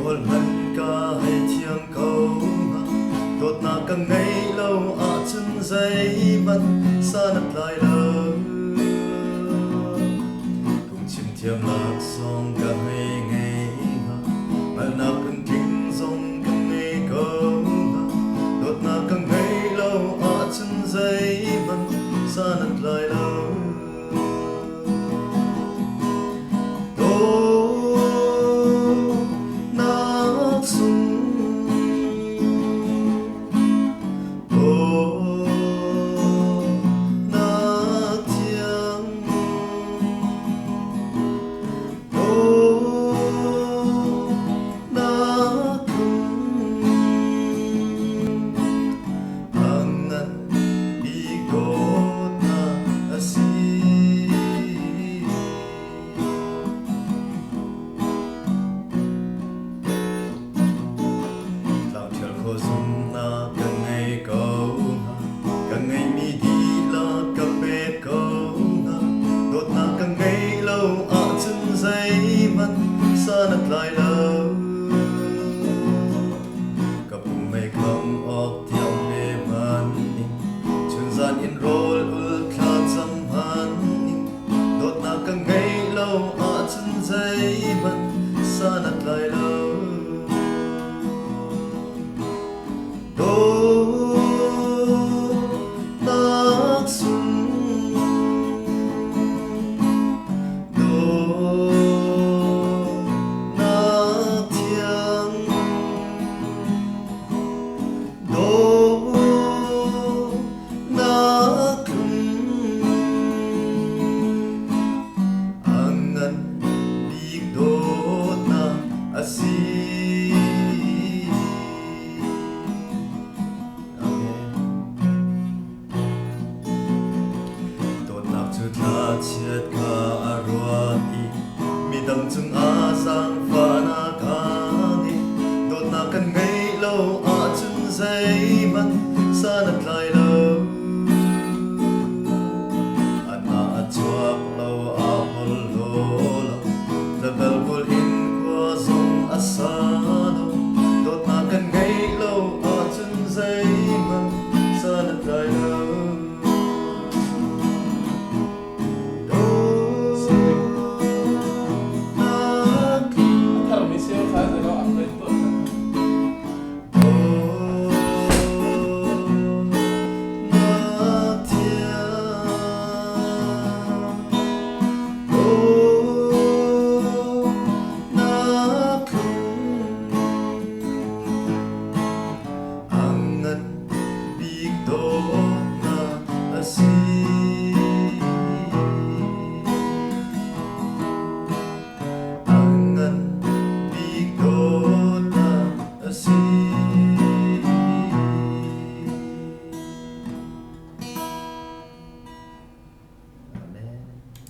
hol man ka hay thiang câu đột na cả ngày lâu chân dây mắt xa nát lại lâu cùng chim thiam lạc song cả ngày ngày mà na cần kinh dòng cả ngày câu đột na cả ngày lâu chân dây mắt xa nát lại lâu zoom na cả ngày câu cả ngày mi đi lo cà phê câu đột na cả ngày lâu chân dây mắt xa nát lại lâu cả bụng mây không óc theo mê man chân gian in roll khát dâm han đột na cả ngày lâu chân dây mắt xa nát lại lâu chiết cả ruột mi tâm chung sang pha na kani đột na cần ngày lâu chân dây mắt xa nát lại lâu na chuak lâu hol lo the bell will in qua sông asano đột na cần ngày lâu chân dây